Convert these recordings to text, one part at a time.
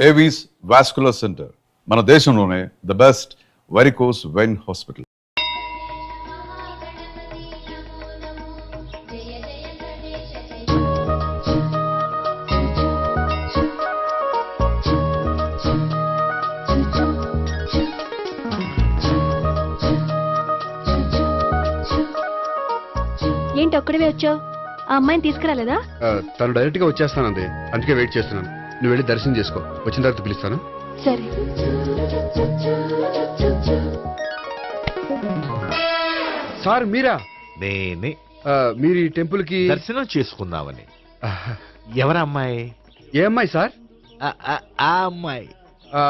Avis vascular centre మన దేశంలోనే the best varicose vein hospital. ఏంటి ఒక్కడివే వచ్చావు? ఆ అమ్మాయిని తీసుకురాలేదా? తను డైరెక్ట్ గా వచ్చేస్తానండి, అందుకే వెయిట్ చేస్తున్నాను. నువ్వు వెళ్ళి దర్శనం చేసుకో, వచ్చిన తర్వాత పిలుస్తాను. సరే. సార్ మీరా? నేనే మీరు ఈ టెంపుల్ కి దర్శనం చేసుకుందామని. ఎవరు అమ్మాయి? ఏ అమ్మాయి సార్? ఆ అమ్మాయి ఆ,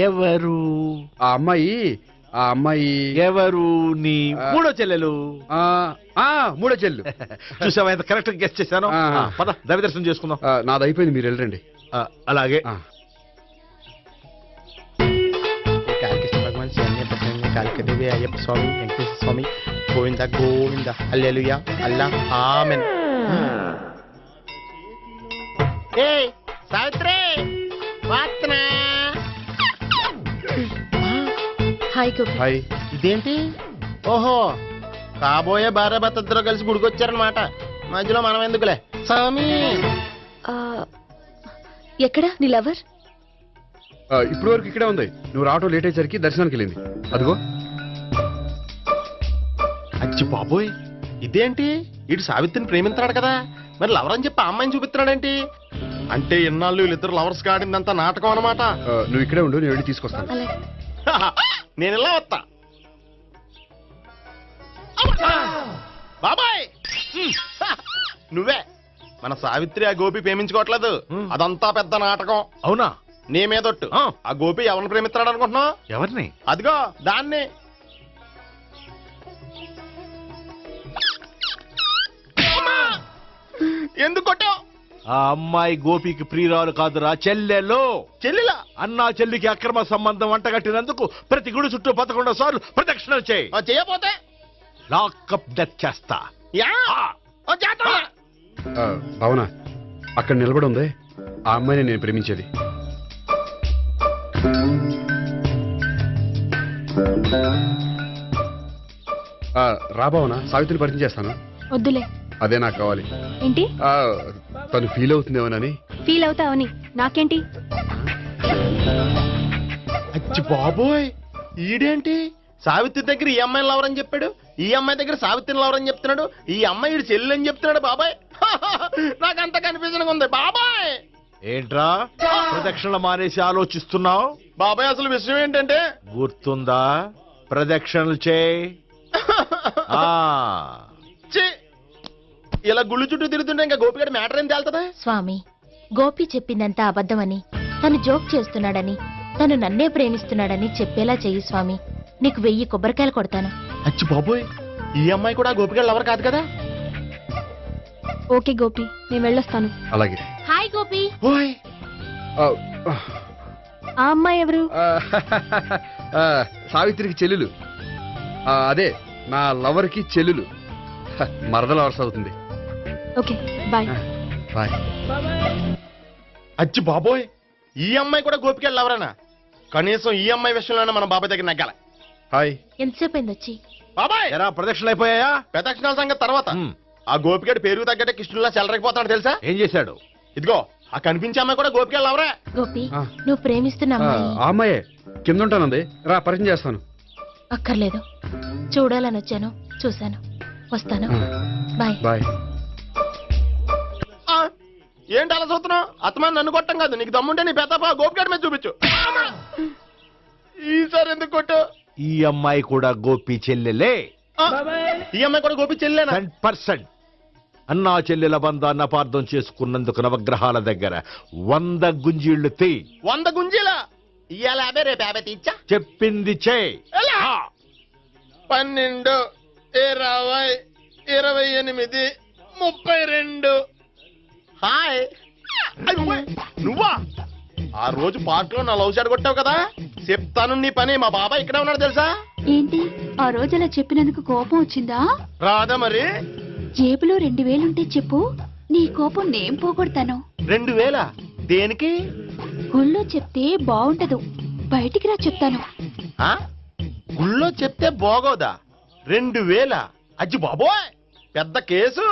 ఎవరు? ఆ అమ్మాయి ఎవరు? నీ మూడో చెల్లెలు. మూడో చెల్లు. చూసావా ఎంత కరెక్ట్ గెస్ట్ చేశాను. పద దైవ దర్శనం చేసుకుందాం. నాది అయిపోయింది, మీరు వెళ్ళండి. అలాగే. కాళికృష్ణ భగవాన్ శరణ్య ప్రసన్న Kalikadevi Ayyappa Swami Venkateswara Swami Govinda Govinda hallelujah Allah amen. Savitri hi Gopi. Hi. ఇదేంటి? ఓహో, కాబోయే భార్య భర్త ఇద్దరు కలిసి గుడికొచ్చారనమాట. మధ్యలో మనం ఎందుకులే స్వామి. ఎక్కడ నీ లవర్? ఇప్పుడు వరకు ఇక్కడే ఉంది. నువ్వు రావటం లేట్ అయ్యేసరికి దర్శనానికి వెళ్ళింది. అదిగో. అచ్చి బాబోయ్, ఇదేంటి? ఇటు సావిత్రిని ప్రేమిస్తున్నాడు కదా, మరి లవర్ అని చెప్పి ఆ అమ్మాయిని చూపిస్తున్నాడేంటి? అంటే ఇన్నాళ్ళు వీళ్ళిద్దరు లవర్స్ కాడిందంతా నాటకం అనమాట. నువ్వు ఇక్కడే ఉండు, నేను వెళ్ళి తీసుకొస్తాను. అలాగే. నేను ఇలా వస్తా. బాబాయ్, నువ్వే మన సావిత్రి ఆ గోపి ప్రేమించుకోవట్లేదు, అదంతా పెద్ద నాటకం. అవునా? నీ మీదొట్టు. ఆ గోపి ఎవరిని ప్రేమిస్తున్నాడు అనుకుంటున్నావు? ఎవరిని? అదిగో దాన్ని. ఎందుకు కొట్టావు? ఆ అమ్మాయి గోపికి ప్రియురాలు కాదురా, చెల్లెలు. చెల్లిలా? అన్నా చెల్లికి అక్రమ సంబంధం వంటగట్టినందుకు ప్రతి గుడి చుట్టూ 11 సార్లు ప్రదక్షిణలు చేయి. చేయపోతే లాకప్ డెత్ చేస్తా. భావన, అక్కడ నిలబడి ఉంది ఆ అమ్మాయిని నేను ప్రేమించేది. రా భావన, సావిత్రిని పరిచయం చేస్తాను. వద్దులే. అదే నాకు కావాలి. ఏంటి? తను ఫీల్ అవుతుందేమోనని. ఫీల్ అవుతావని నాకేంటి? అచ్చి బాబోయ్, ఈడేంటి సావిత్రి దగ్గర ఈ అమ్మాయిని లవర్ అని చెప్పాడు, ఈ అమ్మాయి దగ్గర సావిత్రిని లవర్ అని చెప్తున్నాడు, ఈ అమ్మాయి ఈడు చెల్లి అని చెప్తున్నాడు. బాబాయ్ నాకంత కన్ఫ్యూజన్ ఉంది బాబాయ్. ఏంట్రా ప్రదక్షిణలు మానేసి ఆలోచిస్తున్నావు? బాబాయ్ అసలు విషయం ఏంటంటే, గుర్తుందా? ప్రదక్షిణలు చేయి. ఇలా గుళ్ళు చుట్టూ తిరుగుతుంటే ఇంకా గోపిగడ మ్యాటర్ ఏం తేలుతుందా? స్వామి, గోపి చెప్పిందంతా అబద్ధమని, తను జోక్ చేస్తున్నాడని, తను నన్నే ప్రేమిస్తున్నాడని చెప్పేలా చెయ్యి స్వామి. నీకు 1000 కొబ్బరికాయలు కొడతాను. అచ్చి బాబోయ్, ఈ అమ్మాయి కూడా గోపిగడ లవర్ కాదు కదా? ఓకే గోపి, నేను వెళ్ళొస్తాను. అలాగే. హాయ్ గోపి. ఓయ్, ఆ అమ్మాయి ఎవరు? సావిత్రికి చెల్లెలు. అదే నా లవర్ కి చెల్లెలు. మరద లవర్స్ అవుతుంది. Okay bye. బాయ్. అచ్చి బాబోయ్, ఈ అమ్మాయి కూడా గోపిగడ లవరేనా? కనీసం ఈ అమ్మాయి విషయంలోనే మన బాబాయ్ దగ్గర నగ్గాల. హాయ్. ఎంతసేపు అయింది వచ్చి? బాబాయ్, ఎరా ప్రదక్షిణలు అయిపోయాయా? ప్రదక్షిణాల సంగతి తర్వాత. ఆ గోపిగడ పేరు తగ్గట్టే కృష్ణుల్లా చెలరైపోతాడు తెలుసా? ఏం చేశాడు? ఇదిగో ఆ కనిపించే అమ్మాయి కూడా గోపిగడ లవరే. గోపి, నువ్వు ప్రేమిస్తున్న అమ్మాయి ఆ అమ్మాయే కింద ఉంటానంది. రా, పరిచయం చేస్తాను. అక్కర్లేదు, చూడాలని వచ్చాను, చూశాను, వస్తాను. బాయ్. బాయ్. ఏంటి అలా చూస్తున్నావు? అత్తమాని నన్ను కొట్టం కాదు, నీకు దమ్ముంటే నీ పెద్ద గోపిగడ మీద చూపించు. ఈసారి ఎందుకు కొట్టు? ఈ అమ్మాయి కూడా గోపి చెల్లెలే. ఈ అమ్మాయి కూడా గోపి చెల్లెనా? 100%. అన్నా చెల్లెల బంధాన్ని అపార్థం చేసుకున్నందుకు నవగ్రహాల దగ్గర 100 గుంజీళ్లు తీ. 100 గుంజీలా? ఇవాళ 50, రేపు 50 తీచ్చా. చెప్పింది చే. 12, 20, 28, 32. హాయ్. నువ్వా? ఆ రోజు పార్క్ లో నా లవ్ షాట్ కొట్టావు కదా, చెప్తాను నీ పని. మా బాబాయ్ ఇక్కడే ఉన్నాడు తెలుసా? ఏంటి ఆ రోజు అలా చెప్పినందుకు కోపం వచ్చిందా? రాదా మరి? జేబులో 2000 ఉంటే చెప్పు, నీ కోపం నేను పోగొడతాను. 2000 దేనికి? గుళ్ళో చెప్తే బాగుండదు, బయటికి రా చెప్తాను. ఆ? గుళ్ళో చెప్తే బాగోదా? 2000 అజ్జి బాబోయ్, పెద్ద కేసు.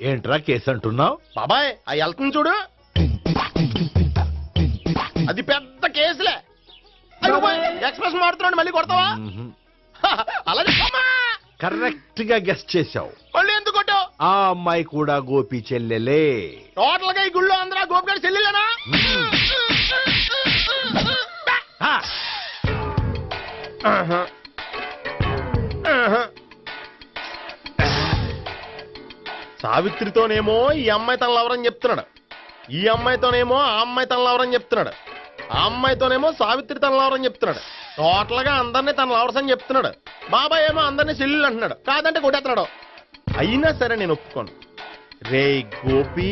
ఏంట్రా కేసు అంటున్నావు? బాబాయ్ ఆ వెళ్తుంది చూడు, అది పెద్ద కేసులే. అయ్యో బాయ్, ఎక్స్ప్రెస్ మారుతున్నాడు, మళ్ళీ కొడతావా? అలా చెప్పమ్మా. కరెక్ట్ గా గెస్ట్ చేశావు. మళ్ళీ ఎందుకు కొట్టావు? ఆ అమ్మాయి కూడా గోపి చెల్లెలే. టోటల్ గా ఈ గుళ్ళో అందరూ గోపిగాడి చెల్లిలేనా? ఆ, సావిత్రితోనేమో ఈ అమ్మాయి తన లవరని చెప్తున్నాడు, ఈ అమ్మాయితోనేమో ఆ అమ్మాయి తన లవరని చెప్తున్నాడు, ఆ అమ్మాయితోనేమో సావిత్రి తన లవరని చెప్తున్నాడు. టోటల్ గా అందరినీ తన లవర్స్ అని చెప్తున్నాడు. బాబాయ్ ఏమో అందరినీ చెల్లెలు అంటున్నాడు, కాదంటే కొట్టేస్తున్నాడు. అయినా సరే నేను ఒప్పుకోను. రే గోపి,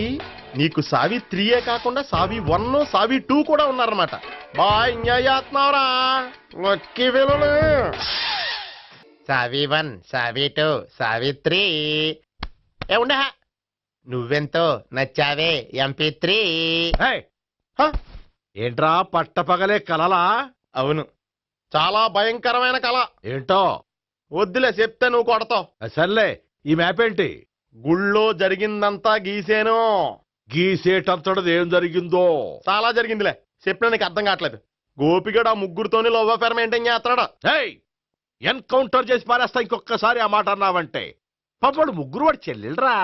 నీకు సావిత్రియే కాకుండా సావి 1, సావి 2 కూడా ఉన్నారన్నమాట. బాయ్ న్యాయాత్మరా లక్కీ వెలులు. సావి 1, సావి 2, సావిత్రి. ఏ ఉండ, నువ్వెంతో నచ్చావే MP3. ఏయ్, ఏంట్రా పట్టపగలే కలలా? అవును, చాలా భయంకరమైన కళ. ఏంటో వద్దులే, చెప్తే నువ్వు కొడతావు. సర్లే, ఈ మ్యాప్ ఏంటి? గుళ్ళో జరిగిందంతా గీసేను. గీసేటంతటది ఏం జరిగిందో? చాలా జరిగిందిలే, చెప్పినా నీకు అర్థం కావట్లేదు. గోపిగడు ఆ ముగ్గురుతోని లవ్ అఫేర్ మెయింటైన్ చేస్తున్నాడు. ఏయ్, ఎన్కౌంటర్ చేసి పారేస్తా ఇంకొకసారి ఆ మాట అన్నావంటే. పాపడు ముగ్గురు వాడు చెల్లెలరా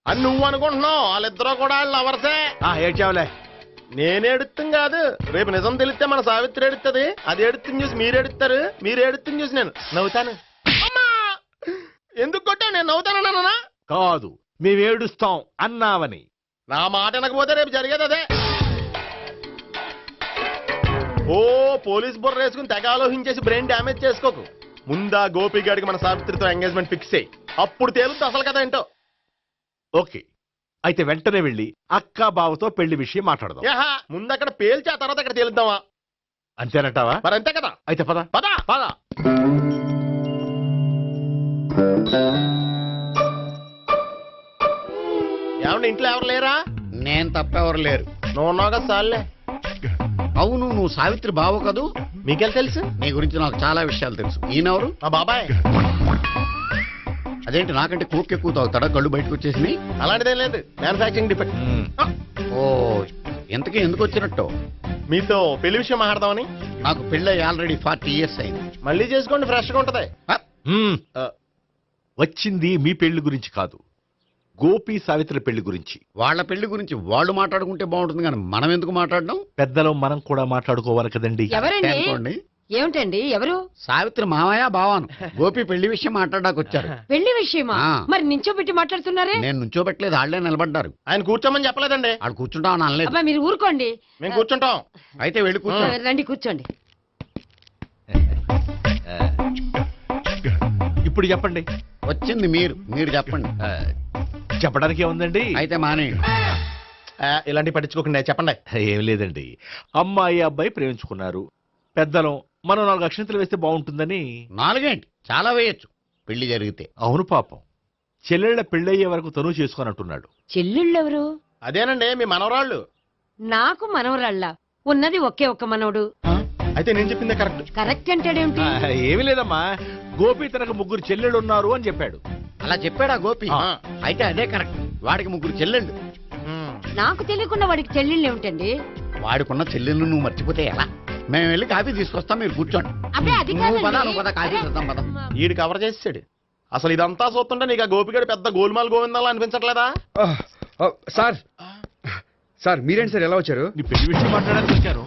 అని నువ్వు అనుకుంటున్నావు, వాళ్ళిద్దరూ కూడా లవర్సే. ఏడ్చావులే. నేనేడుతుంది కాదు, రేపు నిజం తెలిస్తే మన సావిత్రి ఎడుతుంది. అది ఎడుతుంది చూసి మీరు ఎడుతారు, మీరు ఎడుతుంది చూసి నేను నవ్వుతాను. అమ్మా! ఎందుకు కొట్టా? నేను నవ్వుతానన్నా? కాదు, మేమేడుస్తాం అన్నావని. నా మాట వినకపోతే రేపు జరిగేది అదే. ఓ పోలీస్ బుర్ర వేసుకుని తెగ ఆలోచించేసి బ్రెయిన్ డ్యామేజ్ చేసుకోకు. ముందా గోపి గాడికి మన సావిత్రితో ఎంగేజ్మెంట్ ఫిక్స్ అయ్యి, అప్పుడు తేలుతుంది అసలు కదా ఏంటో. ఓకే, అయితే వెంటనే వెళ్ళి అక్క బావతో పెళ్లి విషయం మాట్లాడదాం. యహా, ముందు అక్కడ పేల్చి ఆ తర్వాత అక్కడ తేలుద్దామా? అంతేనంటావా? మరి అంతే కదా. అయితే పద పద పద. ఏమండి, ఇంట్లో ఎవరు లేరా? నేను తప్పెవరు లేరు. నువ్వు ఉన్నావు కదా సార్లే. అవును, నువ్వు సావిత్రి బావ కదూ? మీకెళ్ళి తెలుసు? నీ గురించి నాకు చాలా విషయాలు తెలుసు. ఈయనెవరు? మా బాబాయ్. అదేంటి, నాకంటే కోక్ ఎక్కువ తాగుతాడా? కళ్ళు బయటకు వచ్చేసినాయి. అలాంటిదేం లేదు, మ్యానుఫాక్చరింగ్ డిఫెక్ట్. ఓ, ఇంతకీ ఎందుకు వచ్చినట్టు? మీతో పెళ్లి విషయం మాట్లాడదామని. నాకు పెళ్ళి ఆల్రెడీ 40 years అయింది. మళ్ళీ చేసుకోండి, ఫ్రెష్ గా ఉంటది. వచ్చింది మీ పెళ్లి గురించి కాదు, గోపి సావిత్రి పెళ్లి గురించి. వాళ్ళ పెళ్లి గురించి వాళ్ళు మాట్లాడుకుంటే బాగుంటుంది, కానీ మనం ఎందుకు మాట్లాడడం? పెద్దలో మనం కూడా మాట్లాడుకోవాలి కదండి. ఎవరండి? అనుకోండి. ఏమిటండి? ఎవరు? సావిత్రి మామయ్య బావాను. గోపి పెళ్లి విషయం మాట్లాడడానికి వచ్చారు. పెళ్లి విషయమా? ఆ. మరి నించోబెట్టి మాట్లాడుతున్నారే? నేను నుంచోబెట్టలేదు, వాళ్ళే నిలబడ్డారు. ఆయన కూర్చోమని చెప్పలేదండి. వాళ్ళు కూర్చుంటామని అనలేదు. అబ్బా, మీరు ఊరుకోండి. మేము కూర్చుంటాం. అయితే వెళ్ళి కూర్చో. రండి, కూర్చోండి. ఇప్పుడు చెప్పండి. వచ్చింది మీరు చెప్పండి. చెప్పడానికి ఏముందండి? అయితే మానేయండి. ఇలాంటి పట్టించుకోకుండా చెప్పండి. ఏం లేదండి, అమ్మాయి అబ్బాయి ప్రేమించుకున్నారు. పెద్దలం మనం 4 అక్షంతలు వేస్తే బాగుంటుందని. 4 ఏంటి, చాలా వేయొచ్చు పెళ్లి జరిగితే. అవును, పాపం చెల్లెళ్ళ పెళ్ళయ్యే వరకు తను చేసుకోనంటున్నాడు. చెల్లెళ్ళెవరు? అదేనండి మీ మనవరాళ్ళు. నాకు మనవరాళ్ళ ఉన్నది ఒకే ఒక్క మనవడు. అయితే నేను చెప్పిందే కరెక్ట్. కరెక్ట్ అంటాడేమిటి? ఏమీ లేదమ్మా, గోపి తనకు 3 చెల్లెళ్ళు ఉన్నారు అని చెప్పాడు. అలా చెప్పాడా గోపి? ఆ. అయితే అదే కరెక్ట్. వాడికి 3 చెల్లెళ్ళు. నాకు తెలియకుండా వాడికి చెల్లెళ్ళు ఏమిటండి? వాడికున్న చెల్లెళ్ళు నువ్వు మర్చిపోతే ఎలా? మేము వెళ్ళి కాఫీ తీసుకొస్తాం, మీరు కూర్చోండి. అబ్బే, అది నువ్వు పద, కాదండి. నువ్వు పద, కాఫీ చేద్దాం పద. ఈడు కవర్ చేసాడు. అసలు ఇదంతా చూస్తుంటే నీకు ఆ గోపిగడు పెద్ద గోల్మాల్ గోవిందాలు అనిపించట్లేదా? సార్ సార్ మీరేంటి సార్ ఎలా వచ్చారు? నీ పెళ్లి విషయం మాట్లాడడానికి వచ్చాను.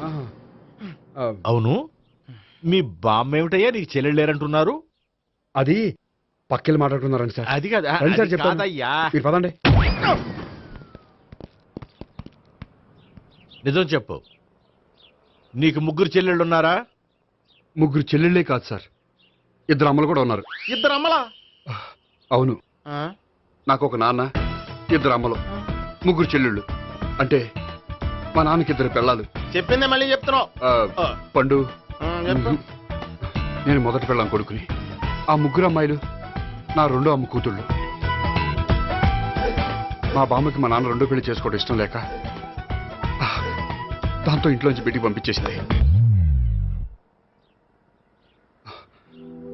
అవును, మీ బామ్మ ఏమిటయ్యా నీకు చెల్లెళ్ళు లేరంటున్నారు? అది పక్కెళ్ళి మాట్లాడుకున్నారండి సార్. అది కాదు, రండి సార్ అది చెప్తాను. కాదయ్యా. మీరు పదండి. నిజం చెప్పు, నీకు 3 చెల్లెళ్ళు ఉన్నారా? 3 చెల్లెళ్ళే కాదు సార్, 2 అమ్మలు కూడా ఉన్నారు. 2 అమ్మలా? అవును, ఆ? నాకు ఒక నాన్న, 2 అమ్మలు, 3 చెల్లెళ్ళు. అంటే మా నాన్నకి 2 పిల్లలు. చెప్పిందే మళ్ళీ చెప్తున్నావు. పండు, చెప్పు. నేను మొదటి పిల్లం కొడుకుని. ఆ 3 అమ్మాయిలు నా 2వ అమ్మ కూతుళ్ళు. మా బామ్మకి మా నాన్న 2వ పెళ్లి చేసుకోవడం ఇష్టం లేక దాంతో ఇంట్లోంచి బయటికి పంపించేసింది.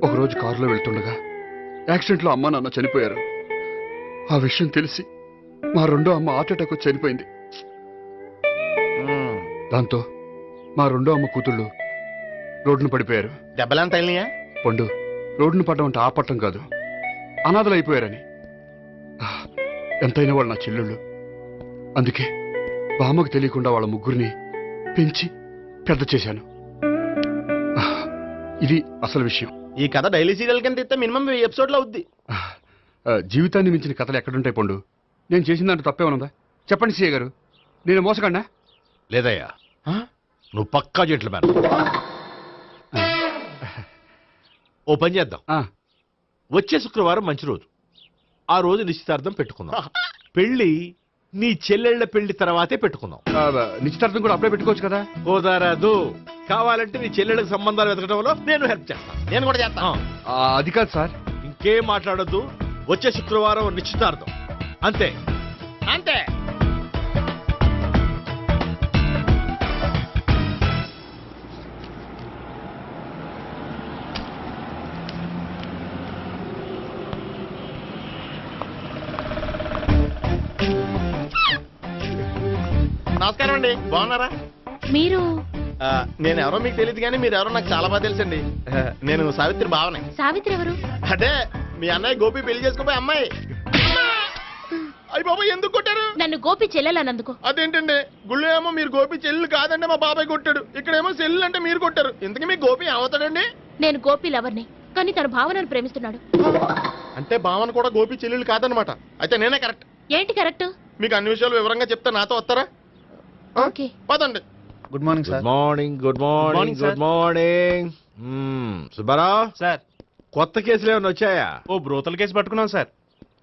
ఒకరోజు కారులో వెళ్తుండగా యాక్సిడెంట్లో అమ్మ నాన్న చనిపోయారు. ఆ విషయం తెలిసి మా రెండో అమ్మ హార్ట్ అటాక్ వచ్చి చనిపోయింది. దాంతో మా రెండో అమ్మ కూతుళ్ళు రోడ్డును పడిపోయారు. దెబ్బలంత తగిలినాయా? పండు, రోడ్డును పడ్డం అంటే ఆ పట్టం కాదు, అనాథలు అయిపోయారని. ఎంతైనా వాళ్ళు నా చెల్లెళ్ళు. అందుకే బామ్మకు తెలియకుండా వాళ్ళ ముగ్గురిని పెంచి పెద్ద చేశాను. ఇది అసలు విషయం. ఈ కథ డైలీ సీరియల్ కింద ఇస్తే మినిమం 1000 ఎపిసోడ్లు అవుద్ది. జీవితాన్ని మించిన కథలు ఎక్కడుంటాయి పండు? నేను చేసిన దాంట్లో తప్పే ఉన్నదా? చెప్పండి సీఏ గారు, నేను మోసకండా? లేదయ్యా, నువ్వు పక్కా జెంట్లమ్యాన్. ఓ పని చేద్దాం, వచ్చే శుక్రవారం మంచి రోజు. ఆ రోజు నిశ్చితార్థం పెట్టుకుందాం. పెళ్లి నీ చెల్లెళ్ల పెళ్లి తర్వాతే పెట్టుకుందాం. నిశ్చితార్థం కూడా అప్పుడే పెట్టుకోవచ్చు కదా? కుదరదు. కావాలంటే నీ చెల్లెళ్ళకి సంబంధాలు వెతకడంలో నేను హెల్ప్ చేస్తాను. నేను కూడా చేస్తాను. అది కాదు సార్. ఇంకేం మాట్లాడొద్దు. వచ్చే శుక్రవారం నిశ్చితార్థం, అంతే. అంతే. నమస్కారం అండి, బాగున్నారా? మీరు నేను ఎవరో మీకు తెలియదు కానీ మీరు ఎవరో నాకు చాలా బాగా తెలుసండి. నేను సావిత్రి బావనే. సావిత్రి ఎవరు? అదే మీ అన్నయ్య గోపి పెళ్లి చేసుకోపోయి అమ్మాయి. అయ్యి బాబాయ్, ఎందుకు కొట్టారు? నన్ను గోపి చెల్లెలన్నందుకు. అదేంటండి, గుళ్ళు ఏమో మీరు గోపి చెల్లెలు కాదంటే మా బాబాయ్ కొట్టాడు, ఇక్కడేమో చెల్లెలు అంటే మీరు కొట్టారు. ఇంతకీ మీ గోపి ఏమవుతాడండి? నేను గోపి లవర్ని, కానీ తన భావనను ప్రేమిస్తున్నాడు. అంటే భావన కూడా గోపి చెల్లెలు కాదనమాట. అయితే నేనే కరెక్ట్. ఏంటి కరెక్ట్? మీకు అన్ని విషయాలు వివరంగా చెప్తే నాతో వస్తారా? ఓకే, పదండి. Good morning good morning. Good morning. Good morning. Subbarao sir, కొత్త కేసులు ఏమైనా వచ్చాయా? ఓ బ్రోతల కేసు పట్టుకున్నాం సార్.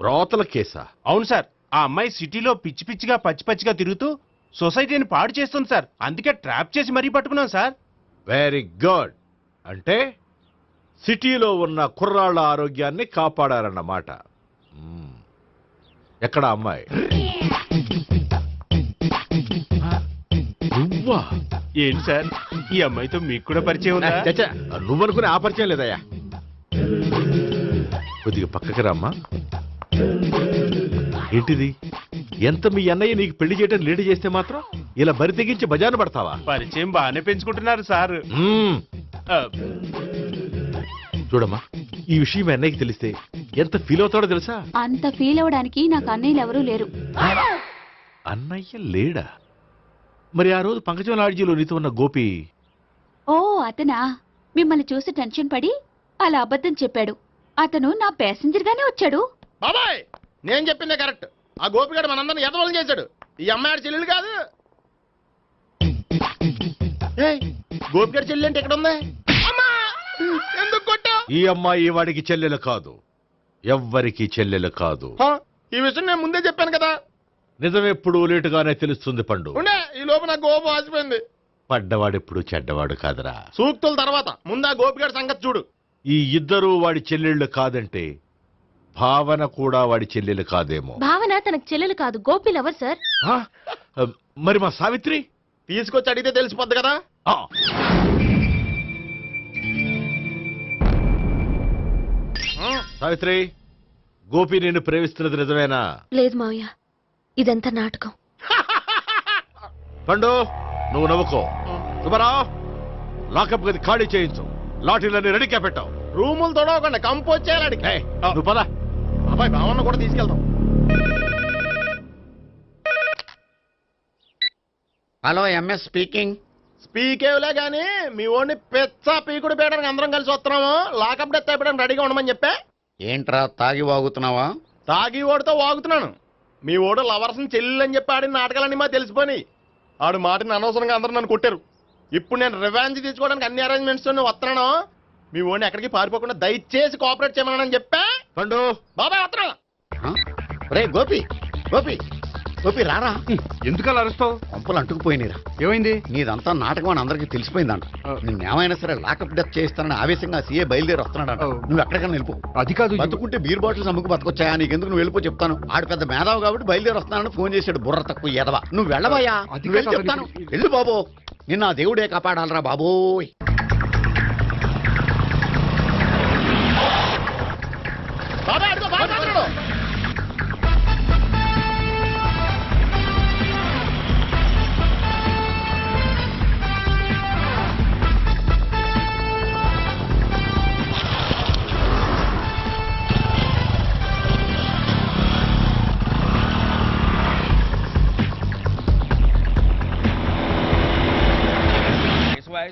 బ్రోతల కేసా? అవును సార్, ఆ అమ్మాయి సిటీలో పిచ్చి పిచ్చిగా పచ్చిగా తిరుగుతూ సొసైటీని పాడు చేస్తుంది సార్. అందుకే ట్రాప్ చేసి మరీ పట్టుకున్నాం సార్. Very good. అంటే సిటీలో ఉన్న కుర్రాళ్ళ ఆరోగ్యాన్ని కాపాడారన్నమాట. ఎక్కడ అమ్మాయి? నువ్వా? ఏంటి సార్, ఈ అమ్మాయితో మీకు కూడా పరిచయం ఉందా? చచ్చా, నువ్వనుకునే ఆ పరిచయం లేదయ్యా. కొద్దిగా పక్కకి రామ్మా. ఏంటిది? ఎంత మీ అన్నయ్య నీకు పెళ్లి చేయటం లేట్ చేస్తే మాత్రం ఇలా బరి తెగించి బజారు పడతావా? పరిచయం బాగానే పెంచుకుంటున్నారు సార్. చూడమ్మా, ఈ విషయం మీ అన్నయ్యకి తెలిస్తే ఎంత ఫీల్ అవుతాడో తెలుసా? అంత ఫీల్ అవడానికి నాకు అన్నయ్యలు ఎవరూ లేరు. అన్నయ్య లేడా? మరి ఆ రోజు పంకజం లాడ్జీలో నీతో ఉన్న గోపి? ఓ అతనా? మిమ్మల్ని చూసి టెన్షన్ పడి అలా అబద్ధం చెప్పాడు. అతను నా ప్యాసింజర్ గానే వచ్చాడు. బాబాయ్, నేను చెప్పిందే కరెక్ట్. ఆ గోపిగాడు మనందరిని ఎదవలం చేశాడు. ఈ అమ్మాయి చెల్లెలు కాదు. గోపిగాడి చెల్లెలు అంటే ఎక్కడ ఉంది? అమ్మా! ఎందుకు కొట్టావు? ఈ అమ్మాయి వాడికి చెల్లెలు కాదు, ఎవ్వరికి చెల్లెలు కాదు. ఈ విషయం నేను ముందే చెప్పాను కదా. నిజమెప్పుడు లేటుగానే తెలుస్తుంది పండు. ఉండే, ఈ లోపు నాకు గోపు ఆసిపోయింది. పడ్డవాడెప్పుడు చెడ్డవాడు కాదురా. సూక్తుల తర్వాత ముందు ఆ గోపిగాడి సంగతి చూడు. ఈ ఇద్దరూ వాడి చెల్లెళ్ళు కాదంటే భావన కూడా వాడి చెల్లెలు కాదేమో. భావన తనకు చెల్లెలు కాదు, గోపి లవర్ సార్. ఆ? మరి మా సావిత్రి? తీసుకొచ్చి అడిగితే తెలిసిపోద్ది కదా. ఆ. సావిత్రి, గోపి నేను ప్రేమిస్తున్నది నిజమేనా? లేదు మావయ్య, ఇదంతా నాటకం. పండు, నువ్వు నవ్వుకో. సుబ్బారావు, లాకప్ గది ఖాళీ చేయించు. లాఠీలన్నీ రెడీగా పెట్టావు. రూములు తొడవకుండా కంపోజ్ చేయాలి అడిగి. నువ్వు పద. అబ్బాయి, భావన కూడా తీసుకెళ్తాం. Hello, MS speaking. స్పీకేవ్లే గానీ మీ ఓడిని పెచ్చ పీకుడు పేయడానికి అందరం కలిసి వస్తున్నాము. లాకప్ డెత్ అయిపోయడానికి రెడీగా ఉండమని చెప్పే. ఏంట్రా, తాగి వాగుతున్నావా? తాగి ఓడితో వాగుతున్నాను. మీ ఓడు లవర్స్ని చెల్లెలని చెప్పి ఆడిన నాటకాలన్నీ మా తెలిసిపోయి ఆడు మాటని అనవసరంగా అందరూ నన్ను కొట్టారు. ఇప్పుడు నేను రివెంజ్ తీసుకోవడానికి అన్ని అరేంజ్మెంట్స్ వస్తున్నాను. మీ ఓడిని ఎక్కడికి పారిపోకుండా దయచేసి కోఆపరేట్ చేయమని చెప్పా. పండు, బాబాయ్ వస్తున్నా. రే గోపి, గోపి గోపి రారా. ఎందుకు అలా అరుస్తావు? పంపులు అంటుకుపోయినరా. ఏమైంది? నీదంతా నాటకం అని అందరికీ తెలిసిపోయిందంట. నిన్నేమైనా సరే లాకప్ డెత్ చేయిస్తానని ఆవేశంగా సీఏ బయలుదేరి వస్తున్నాడంట. నువ్వు ఎక్కడికైనా వెళ్ళిపో. అది కాదు. బతుకుంటే బీర్ బాటిల్స్ అమ్ముకు బతకొచ్చాయా? నీకెందుకు, నువ్వు వెళ్ళిపో చెప్తాను. ఆడు పెద్ద మేధావు కాబట్టి బయలుదేరి వస్తున్నానని ఫోన్ చేశాడు. బుర్ర తక్కువ ఎదవా. నువ్వు వెళ్ళబోయా? అది నువ్వు వెళ్ళి కాదు, చెప్తాను. వెళ్ళు బాబో, నిన్న ఆ దేవుడే కాపాడాలరా బాబోయ్. బాబాయ్ అడుగు, బాబాయ్ అడుగు.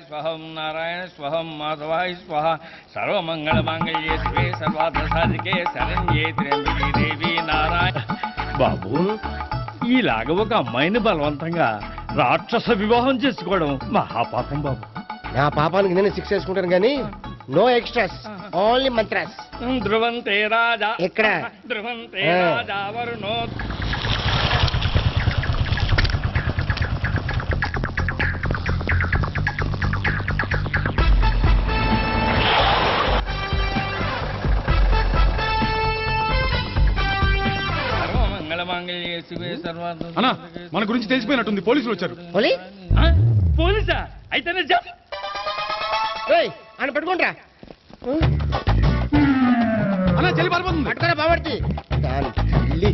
స్వహం నారాయణ స్వహం మాధవాయ స్వహ సర్వమంగళ మాంగళ్యే శివే సర్వార్థ సాధికే శరణ్యే త్ర్యంబకే దేవి నారాయణ. బాబు, ఈలాగ ఒక అమ్మాయిని బలవంతంగా రాక్షస వివాహం చేసుకోవడం మహాపాపం బాబు. నా పాపానికి నేను శిక్ష వేసుకుంటాను కానీ నో ఎక్స్ట్రాస్, ఓన్లీ మంత్రాస్. ధ్రువంతే రాజా ఎక్కడ? ధ్రువంతే రాజా వరుణో. అన్నా, మన గురించి తెలిసిపోయినట్టుంది, పోలీసులు వచ్చారు. పోలీసా? అయితేనే ఆయన పట్టుకుంటా అన్నా, చెల్లి పారిపోతుంది. పట్టుకురా బాబర్తి. దాని తల్లి.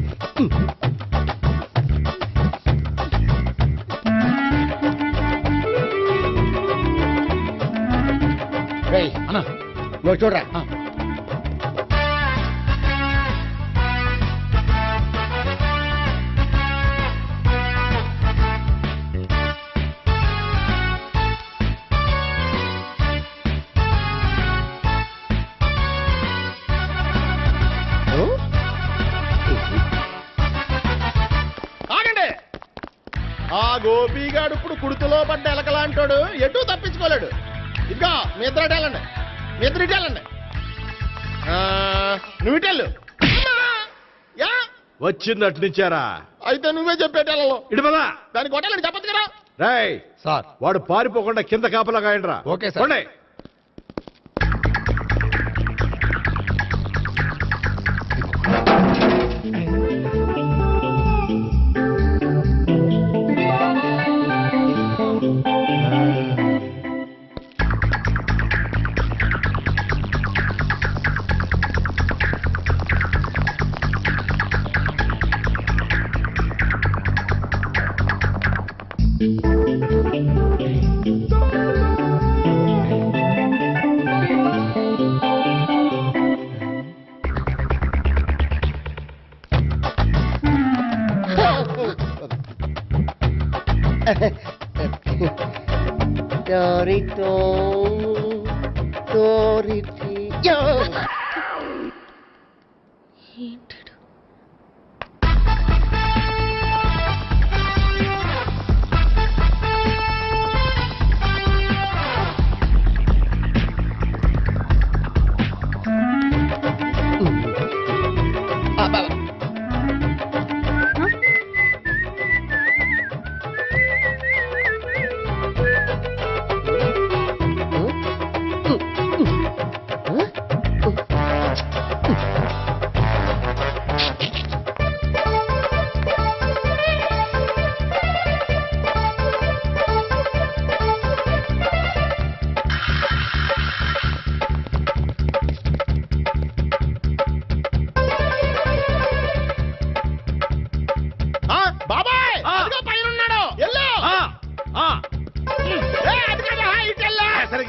అన్నా, నువ్వు చూడరా. ఆ గోపిగాడు ఇప్పుడు కుడుతులో పడ్డ ఎలకలాంటాడు, ఎటు తప్పించుకోలేడు. ఇదిగా మీ ఇద్దరు ఇటేళ్ళండి, మీ ఇద్దరు ఇటేళ్ళండి. నువ్వు ఇటెళ్ళు. యా వచ్చిందట్టు నుంచారా? అయితే నువ్వే చెప్పేటెళ్ళలో ఇటు పదా. దానికి కొట్టాలని చెప్పచ్చు కదా. రేయ్ సార్, వాడు పారిపోకుండా కింద కాపలా కాయండిరా. Okay sir. పోండి. Dorito, Doriti.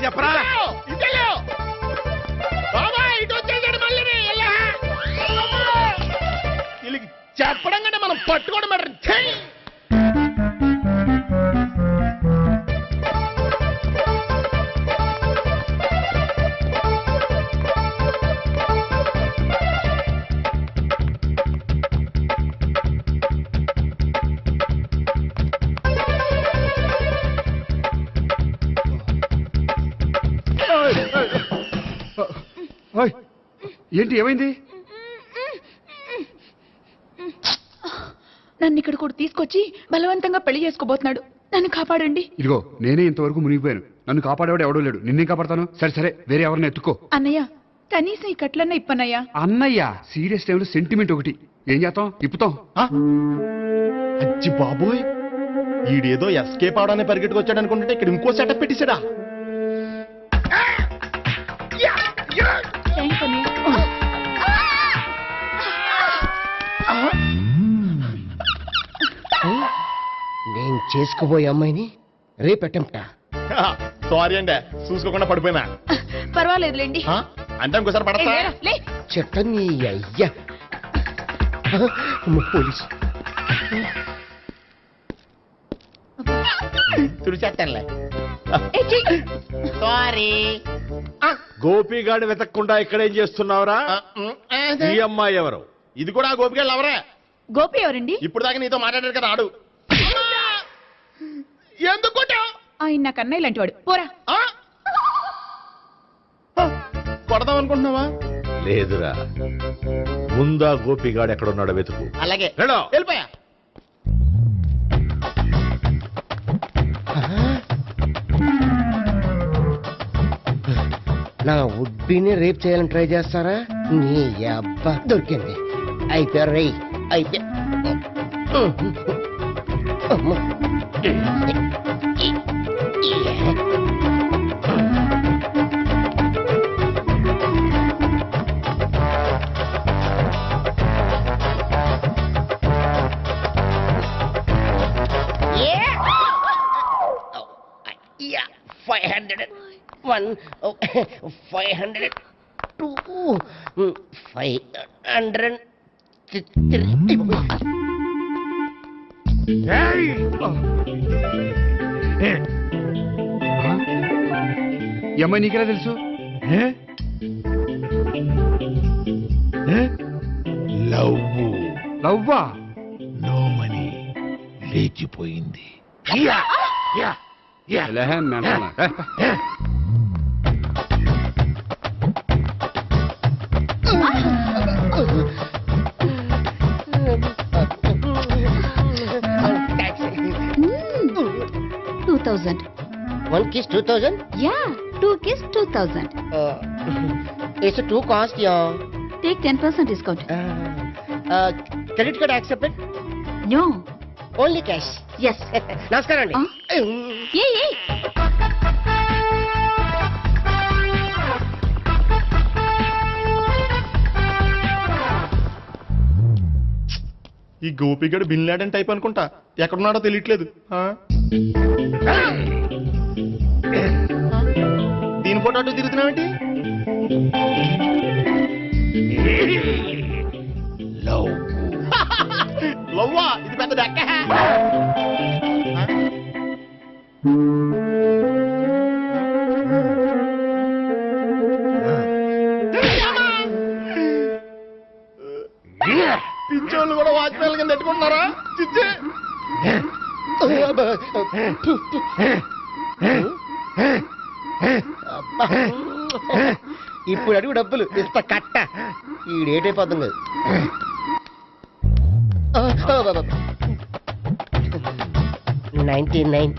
చెప్పరా? చెప్పడం కంటే మనం పట్టుకోవడం బెటర్. ఏంటి, ఏమైంది? నన్ను నన్ను ఇక్కడ కూడా తీసుకొచ్చి బలవంతంగా పెళ్లి చేసుకోబోతున్నాడు. నన్ను కాపాడండి. ఇదిగో నేనే ఇంతవరకు మునిగిపోయాను. నన్ను కాపాడేవాడు ఎవడో లేడు. నిన్నే కాపాడతాను. సరే సరే, వేరే ఎవరిని ఎత్తుకో. అన్నయ్య, కనీసం ఈ కట్లన్నా ఇప్పన్నయ్యా. అన్నయ్య సీరియస్ టైంలో సెంటిమెంట్ ఒకటి. ఏం చేస్తాం? ఇప్పుతాం. అచ్చి బాబోయ్, ఈడేదో ఎస్కేప్ అవడానికి పరిగెట్టుకొచ్చాడు అనుకుంటే ఇక్కడ ఇంకో సెటప్ పెట్టేశాడా? థాంక్స్ అన్నయ్య. నేను చేసుకోబోయే అమ్మాయిని రేపు అటెంప్టా? సారీ అండి, చూసుకోకుండా పడిపోయినా. పర్వాలేదులేండి. అంటే ఇంకోసారి పడతా. లే. చెట్ట నీ అయ్యా. పోలీసు తుడిచేస్తానులే. సారీ. గోపిగాడు వెతక్కుండా ఇక్కడేం చేస్తున్నావురా? ఈ అమ్మాయి ఎవరు? ఇది కూడా గోపికెళ్ళి ఎవరే? గోపి ఎవరండి? ఇప్పుడు దాకా నీతో మాట్లాడారు కదా ఆడు. ఎందుకు కొట్టావ్? ఆయన నాకు అన్నయ్య లాంటి వాడు. పోరా. కొడదాం అనుకుంటున్నావా? లేదురా, ముందా గోపిగాడు ఎక్కడున్నాడో వెతుకు. అలాగే వెళ్ళో. వెళ్ళిపోయా. నా ఉడ్బీని రేప్ చేయాలని ట్రై చేస్తారా? నీ అబ్బా దొరికింది. అయిపోయారు రై. అయిపోయా. Yeah, 501, 502, 503. ఈ అమ్మాయి నీకెలా తెలుసు? లవ్వా? నో మనీ లేచిపోయింది. One kiss 2000? Yeah, 2 kiss 2000. It's a 2 cost, yeah. Take 10% discount. Credit card accepted? No. Only cash. Yes. నమస్కారం అండి. ఏ ఈ గోపిగడు బిన్ లాడెన్ టైప్ అనుకుంటా. ఎక్కడున్నాడో తెలియట్లేదు. దీని ఫోటో అటు తిరుగుతున్నావేంటి? లవ్వా? ఇది పెద్ద డెక్క. పించోళ్ళు కూడా వాచ్మెన్ కింద పెట్టుకుంటున్నారా? చిచ్చే. ఇప్పుడు అడుగు డబ్బులు ఇంత కట్ట. ఈడేటైపోతుంది కదా. 99.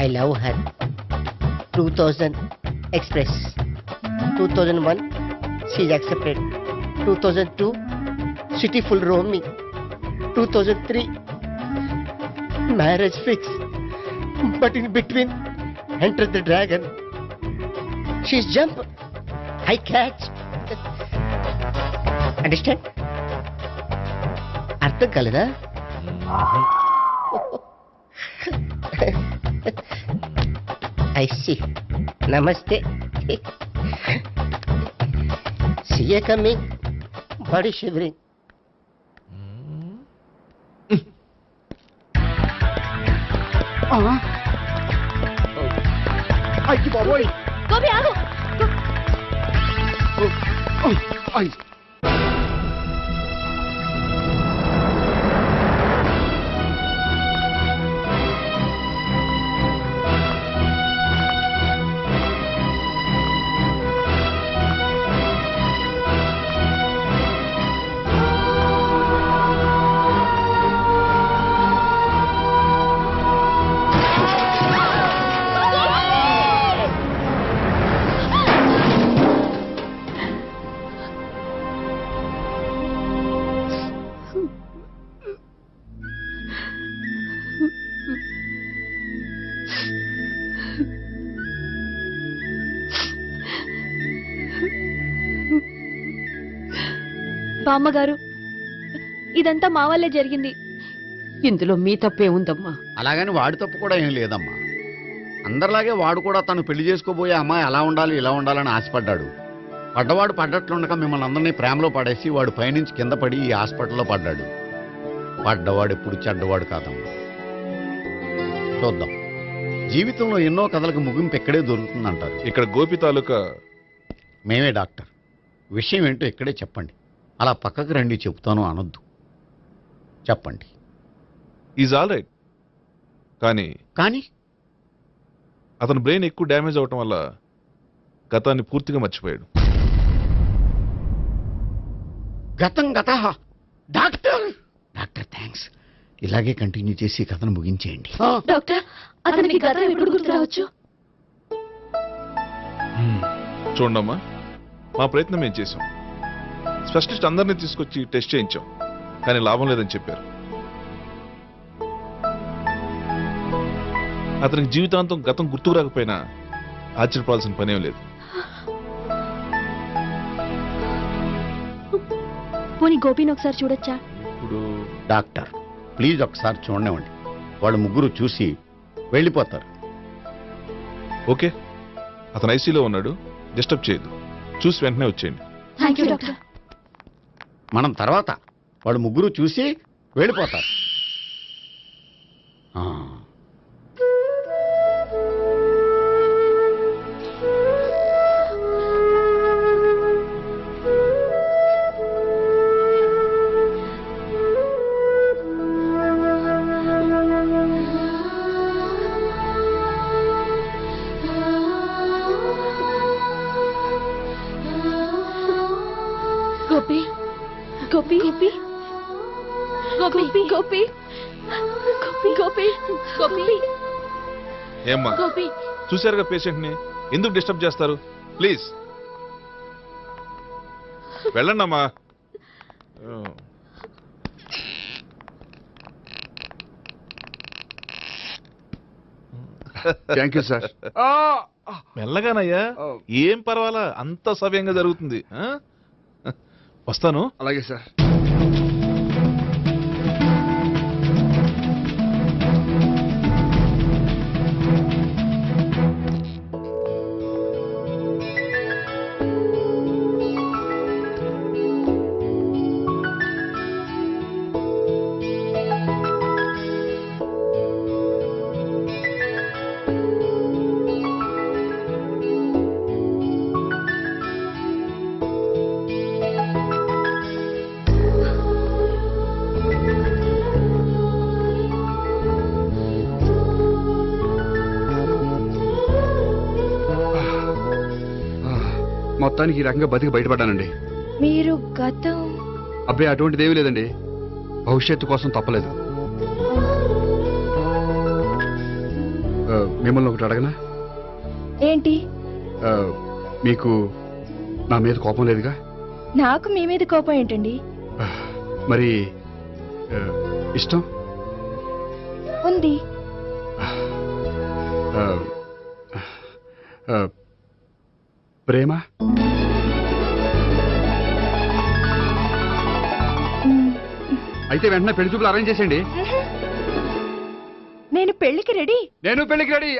I love her. 2000 express. 2001 she's accepted. 2002 city full roaming. 2003 marriage fix. But in between entered the dragon. She's jump. I catch. Understand? అర్థం కాలేదా? I see. Namaste. See you coming. Body shivering. అయ్యి బాబోయ్. గోపి ఆగు. అయ్యి. బామ్మగారు ఇదంతా మా వల్లే జరిగింది. ఇందులో మీ తప్పే ఉందమ్మా. అలాగని వాడి తప్పు కూడా ఏం లేదమ్మా. అందరిలాగే వాడు కూడా తను పెళ్లి చేసుకోబోయే అమ్మాయి అలా ఉండాలి ఇలా ఉండాలని ఆశపడ్డాడు. పడ్డవాడు పడ్డట్లుండగా మిమ్మల్ని అందరినీ ప్రేమలో పడేసి వాడు పైనుంచి కింద పడి ఈ హాస్పిటల్లో పడ్డాడు. పడ్డవాడు ఎప్పుడు చెడ్డవాడు కాదమ్మా. చూద్దాం, జీవితంలో ఎన్నో కథలకు ముగింపు ఎక్కడే దొరుకుతుందంటారు. ఇక్కడ గోపి తాలూకా మేమే డాక్టర్. విషయం ఏంటో ఇక్కడే చెప్పండి. అలా పక్కకు రండి చెప్తాను అనొద్దు. చెప్పండి. Is all right. కానీ అతని బ్రెయిన్ ఎక్కువ డ్యామేజ్ అవటం వల్ల గతాన్ని పూర్తిగా మర్చిపోయాడు. గతం గత డాక్టర్ థ్యాంక్స్. ఇలాగే కంటిన్యూ చేసి కథను ముగించేయండి. డాక్టర్ అతనికి గతం ఎప్పుడు గుర్తు రావచ్చు? చూడమ్మా, మా ప్రయత్నం మేము చేసాం. స్పెషలిస్ట్ అందరినీ తీసుకొచ్చి టెస్ట్ చేయించాం, కానీ లాభం లేదని చెప్పారు. అతనికి జీవితాంతం గతం గుర్తుకు రాకపోయినా ఆశ్చర్యపడాల్సిన పనేం లేదు. పోనీ గోపిని ఒకసారి చూడొచ్చా? ఇప్పుడు డాక్టర్ ప్లీజ్ ఒకసారి చూడనివ్వండి. వాళ్ళు ముగ్గురు చూసి వెళ్ళిపోతారు. ఓకే, అతను ఐసీలో ఉన్నాడు, డిస్టర్బ్ చేయదు. చూసి వెంటనే వచ్చేయండి. Thank you doctor. మనం తర్వాత వాళ్ళు ముగ్గురు చూసి వెళ్ళిపోతారు. గోపి గోపి గోపి గోపి గోపి గోపి గోపి ఏమ్మా, గోపి చూశారుగా పేషెంట్ ని, ఎందుకు డిస్టర్బ్ చేస్తారు? ప్లీజ్ వెళ్ళండి అమ్మా. Thank you sir. మెల్లగానయ్యా, ఏం పర్వాలా, అంత సవ్యంగా జరుగుతుంది. వస్తాను. అలాగే సార్. మొత్తానికి ఈ రకంగా బతికి బయటపడ్డానండి. మీరు గతం అబ్బాయి అటువంటిది ఏమీ లేదండి. భవిష్యత్తు కోసం తప్పలేదు. మిమ్మల్ని ఒకటి అడగనా? ఏంటి? మీకు నా మీద కోపం లేదుగా? నాకు మీ మీద కోపం ఏంటండి? మరి ఇష్టం ఉంది. ప్రేమ అయితే వెంటనే పెళ్లి చూపులు అరేంజ్ చేసేయండి. నేను పెళ్లికి రెడీ. నేను పెళ్లికి రెడీ.